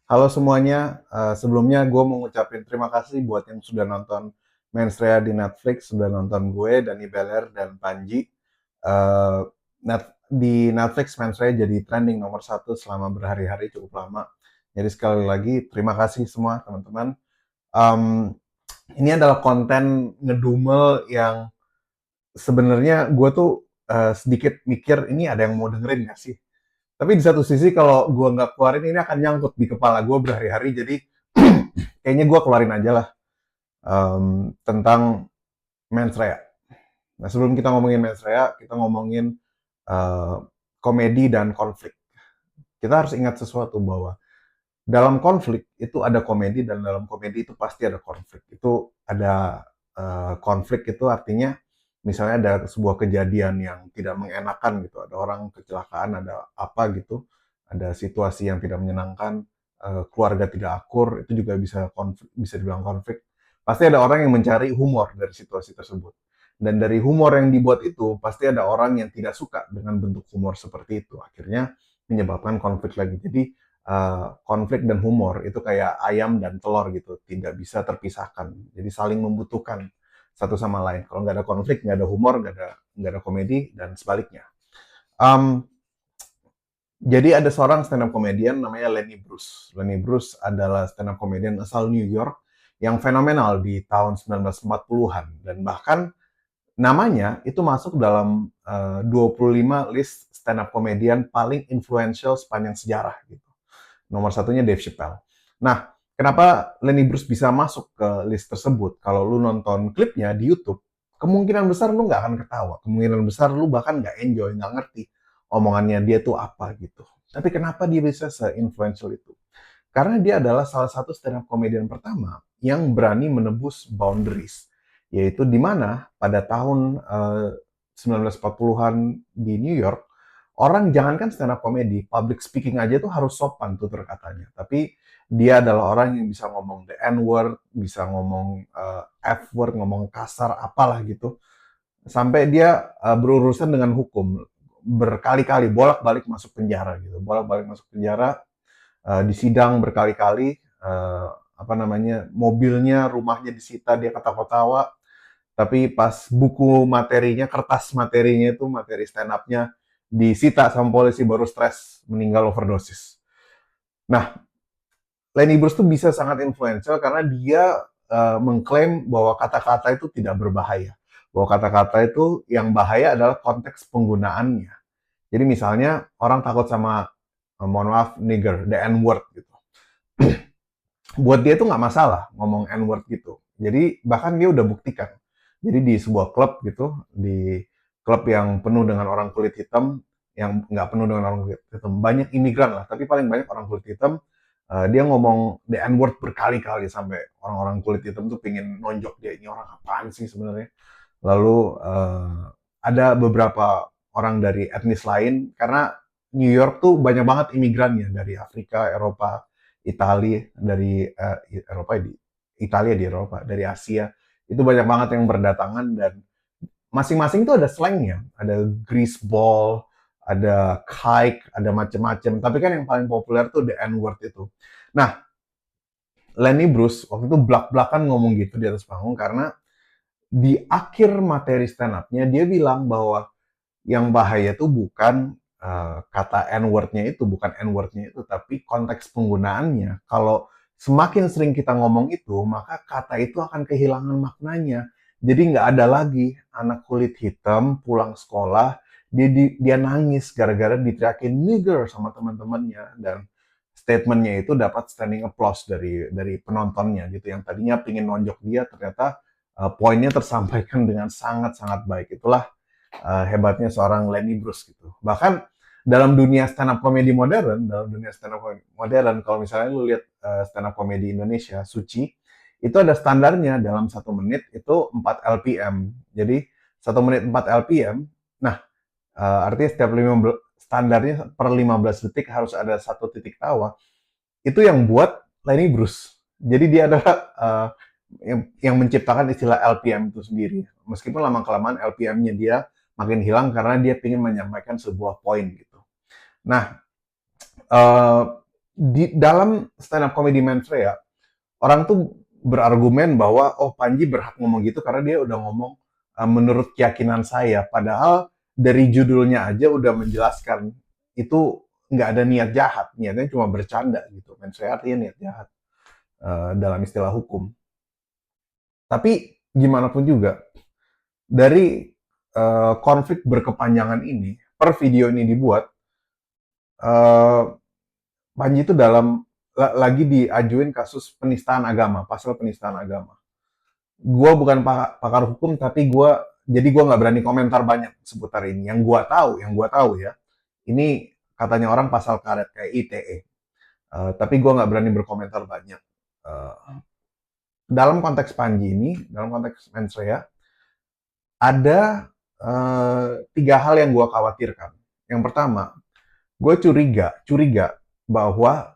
Halo semuanya, sebelumnya gue mau ngucapin terima kasih buat yang sudah nonton Mensrea di Netflix, sudah nonton gue, Dani Beler, dan Panji. Eh, di Netflix Mensrea jadi trending nomor satu selama berhari-hari cukup lama. Jadi sekali lagi terima kasih semua teman-teman. Em, ini adalah konten ngedumel yang sebenarnya gue tuh sedikit mikir ini ada yang mau dengerin gak sih? Tapi di satu sisi kalau gue nggak keluarin ini akan nyangkut di kepala gue berhari-hari, jadi kayaknya gue keluarin aja lah tentang mensrea. Nah sebelum kita ngomongin mensrea, kita ngomongin eh, komedi dan konflik. Kita harus ingat sesuatu bahwa dalam konflik itu ada komedi dan dalam komedi itu pasti ada konflik. Itu ada konflik itu artinya misalnya ada sebuah kejadian yang tidak mengenakan gitu, ada orang kecelakaan, ada apa gitu, ada situasi yang tidak menyenangkan, keluarga tidak akur, itu juga bisa konflik, bisa dibilang konflik. Pasti ada orang yang mencari humor dari situasi tersebut. Dan dari humor yang dibuat itu, pasti ada orang yang tidak suka dengan bentuk humor seperti itu. Akhirnya menyebabkan konflik lagi. Jadi konflik dan humor itu kayak ayam dan telur gitu, tidak bisa terpisahkan. Jadi saling membutuhkan satu sama lain. Kalau nggak ada konflik, nggak ada humor, nggak ada komedi dan sebaliknya. Um, jadi ada seorang stand up comedian namanya Lenny Bruce. Lenny Bruce adalah stand up comedian asal New York yang fenomenal di tahun 1940-an dan bahkan namanya itu masuk dalam 25 list stand up comedian paling influential sepanjang sejarah gitu. Nomor satunya Dave Chappelle. Nah, kenapa Lenny Bruce bisa masuk ke list tersebut? Kalau lu nonton klipnya di YouTube, kemungkinan besar lu nggak akan ketawa. Kemungkinan besar lu bahkan nggak enjoy, nggak ngerti omongannya dia tuh apa gitu. Tapi kenapa dia bisa se-influential itu? Karena dia adalah salah satu stand up comedian pertama yang berani menembus boundaries. Yaitu di mana pada tahun 1940-an di New York, orang jangankan stand up comedy, public speaking aja tuh harus sopan tutur katanya. Tapi dia adalah orang yang bisa ngomong the N-word, bisa ngomong F-word, ngomong kasar, apalah gitu. Sampai dia berurusan dengan hukum berkali-kali, bolak-balik masuk penjara gitu. Bolak-balik masuk penjara, di sidang berkali-kali, apa namanya, mobilnya, rumahnya disita, dia ketawa-ketawa, tapi pas buku materinya, kertas materinya itu, materi stand up-nya disita sama polisi baru stres meninggal overdosis. Nah, Lenny Bruce tuh bisa sangat influential karena dia mengklaim bahwa kata-kata itu tidak berbahaya. Bahwa kata-kata itu yang bahaya adalah konteks penggunaannya. Jadi misalnya orang takut sama, mohon maaf, nigger, the N-word gitu. Buat dia itu nggak masalah ngomong N-word gitu. Jadi bahkan dia udah buktikan. Jadi di sebuah klub gitu, di klub yang penuh dengan orang kulit hitam, yang nggak penuh dengan orang kulit hitam, banyak imigran lah, tapi paling banyak orang kulit hitam, dia ngomong the N-word berkali-kali sampai orang-orang kulit hitam tuh pingin nonjok dia, ini orang apaan sih sebenarnya. Lalu ada beberapa orang dari etnis lain, karena New York tuh banyak banget imigrannya dari Afrika, Eropa, Italia, dari Eropa di Italia di Eropa, dari Asia. Itu banyak banget yang berdatangan dan masing-masing tuh ada slangnya, ada greaseball, ada kike, ada macem-macem. Tapi kan yang paling populer tuh the N-word itu. Nah, Lenny Bruce waktu itu belak-belakan ngomong gitu di atas panggung karena di akhir materi stand up-nya dia bilang bahwa yang bahaya itu bukan kata N-word-nya itu, bukan N-word-nya itu, tapi konteks penggunaannya. Kalau semakin sering kita ngomong itu, maka kata itu akan kehilangan maknanya. Jadi nggak ada lagi anak kulit hitam pulang sekolah, dia nangis gara-gara diteriakin nigger sama teman-temannya. Dan statementnya itu dapat standing applause dari penontonnya gitu. Yang tadinya pingin nonjok dia, ternyata poinnya tersampaikan dengan sangat-sangat baik. Itulah hebatnya seorang Lenny Bruce gitu. Bahkan dalam dunia stand up comedy modern, kalau misalnya lu lihat stand up comedy Indonesia, Suci, itu ada standarnya dalam 1 menit itu 4 LPM. Jadi 1 menit 4 LPM. Nah, artinya setiap 15 standarnya per 15 detik harus ada satu titik tawa. Itu yang buat Lenny Bruce. Jadi dia adalah yang menciptakan istilah LPM itu sendiri. Meskipun lama-kelamaan LPM-nya dia makin hilang karena dia ingin menyampaikan sebuah poin gitu. Nah, di dalam stand up comedy Mensreya, orang tuh berargumen bahwa oh Panji berhak ngomong gitu karena dia udah ngomong menurut keyakinan saya. Padahal dari judulnya aja udah menjelaskan itu nggak ada niat jahat, niatnya cuma bercanda gitu. Mensreya artinya niat jahat dalam istilah hukum. Tapi gimana pun juga dari konflik berkepanjangan ini, per video ini dibuat, eh, Panji itu lagi diajuin kasus penistaan agama, pasal penistaan agama. Gua bukan pakar hukum, tapi gua nggak berani komentar banyak seputar ini. Yang gua tahu ya, ini katanya orang pasal karet kayak ITE. Tapi gua nggak berani berkomentar banyak. Eh, dalam konteks Panji ini, dalam konteks Mensreya, ada tiga hal yang gua khawatirkan. Yang pertama, gue curiga bahwa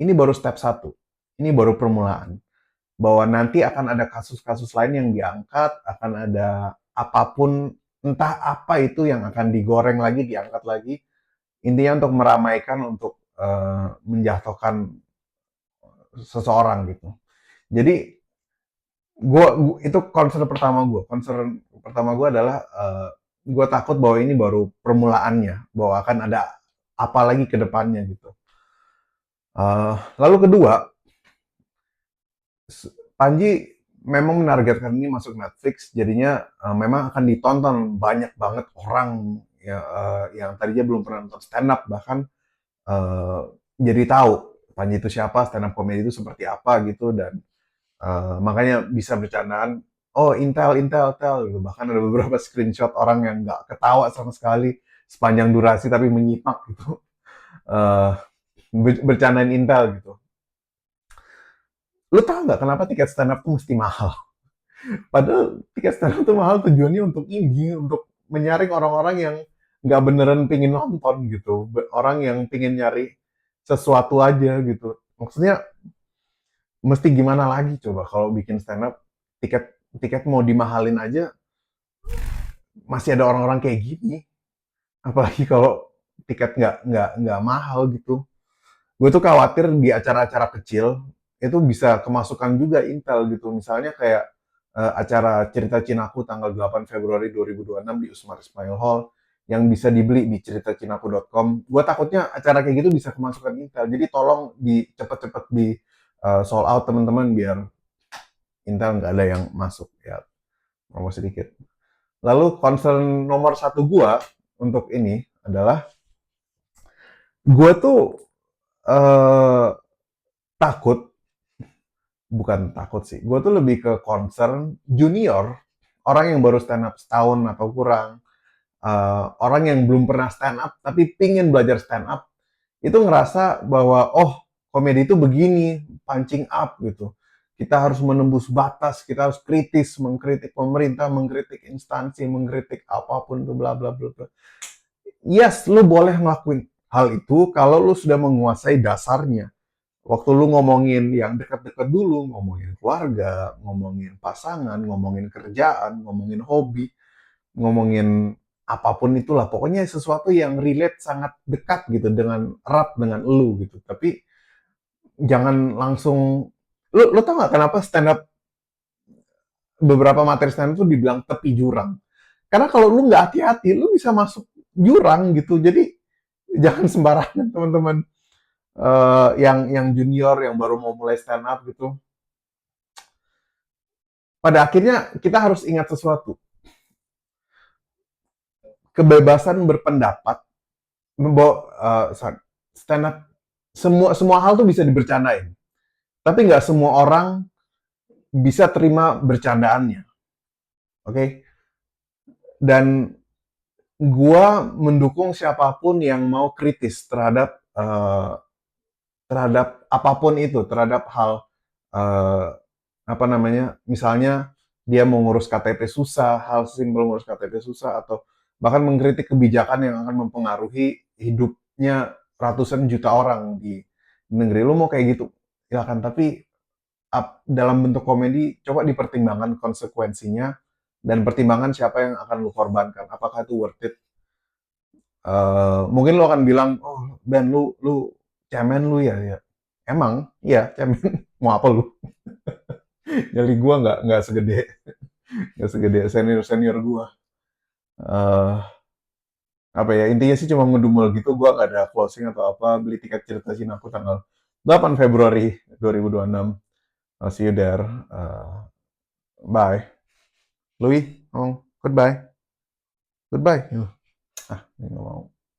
ini baru step satu, ini baru permulaan. Bahwa nanti akan ada kasus-kasus lain yang diangkat, akan ada apapun, entah apa itu yang akan digoreng lagi, diangkat lagi. Intinya untuk meramaikan, untuk menjatuhkan seseorang gitu. Jadi itu concern pertama gue adalah gue takut bahwa ini baru permulaannya, bahwa akan ada apa lagi ke depannya gitu. Lalu kedua, Panji memang menargetkan ini masuk Netflix, jadinya memang akan ditonton banyak banget orang ya, yang tadinya belum pernah nonton stand up, bahkan eh, jadi tahu Panji itu siapa, stand up comedy itu seperti apa gitu, dan makanya bisa bercandaan, oh Intel, Intel, Intel gitu. Bahkan ada beberapa screenshot orang yang nggak ketawa sama sekali sepanjang durasi tapi menyimak gitu, eh bercandain Intel gitu. Lu tau nggak kenapa tiket stand up tuh mesti mahal? Padahal tiket stand up tuh mahal tujuannya untuk ini, untuk menyaring orang-orang yang nggak beneran pingin nonton gitu. Orang yang pingin nyari sesuatu aja gitu. Maksudnya mesti gimana lagi coba kalau bikin stand up, tiket tiket mau dimahalin aja masih ada orang-orang kayak gini. Apalagi kalau tiket nggak mahal gitu. Gue tuh khawatir di acara-acara kecil itu bisa kemasukan juga Intel gitu. Misalnya kayak acara Cerita Cinaku tanggal 8 Februari 2026 di Usmar Ismail Hall yang bisa dibeli di ceritacinaku.com. Gue takutnya acara kayak gitu bisa kemasukan Intel. Jadi tolong cepet-cepet di sold out teman-teman biar Intel nggak ada yang masuk ya. Promo sedikit. Lalu concern nomor satu gue untuk ini adalah gue tuh eh, takut, bukan takut sih, gue tuh lebih ke concern junior, orang yang baru stand up setahun atau kurang, orang yang belum pernah stand up tapi pingin belajar stand up, itu ngerasa bahwa oh komedi itu begini, punching up gitu. Kita harus menembus batas, kita harus kritis, mengkritik pemerintah, mengkritik instansi, mengkritik apapun itu bla bla bla bla. Yes, lu boleh ngelakuin hal itu kalau lu sudah menguasai dasarnya. Waktu lu ngomongin yang dekat-dekat dulu, ngomongin keluarga, ngomongin pasangan, ngomongin kerjaan, ngomongin hobi, ngomongin apapun itulah. Pokoknya sesuatu yang relate sangat dekat gitu, dengan erat dengan lu gitu. Tapi jangan langsung, lu tau gak kenapa stand up, beberapa materi stand up tuh dibilang tepi jurang? Karena kalau lu nggak hati-hati, lu bisa masuk jurang gitu. Jadi jangan sembarangan teman-teman. Yang junior yang baru mau mulai stand up gitu, pada akhirnya kita harus ingat sesuatu. Kebebasan berpendapat, stand up, semua semua hal tuh bisa dibercandain. Tapi nggak semua orang bisa terima bercandaannya. Oke? Okay? Dan gua mendukung siapapun yang mau kritis terhadap apapun itu, terhadap hal eh, apa namanya, misalnya dia mau ngurus KTP susah, hal simpel ngurus KTP susah, atau bahkan mengkritik kebijakan yang akan mempengaruhi hidupnya ratusan juta orang di negeri. Lu mau kayak gitu, silakan. Tapi dalam bentuk komedi, coba dipertimbangkan konsekuensinya dan pertimbangan siapa yang akan lu korbankan. Apakah itu worth it? Mungkin lu akan bilang, oh Ben, lu cemen lu ya, ya. Emang, iya cemen. Mau apa lu? Nyali gua nggak segede senior senior gua. Eh apa ya intinya sih cuma ngedumel gitu. Gua nggak ada closing atau apa. Beli tiket cerita Cina aku tanggal 8 Februari 2026. I'll see you there. Bye. Louis, oh, goodbye. Goodbye. Ah, ini nggak mau.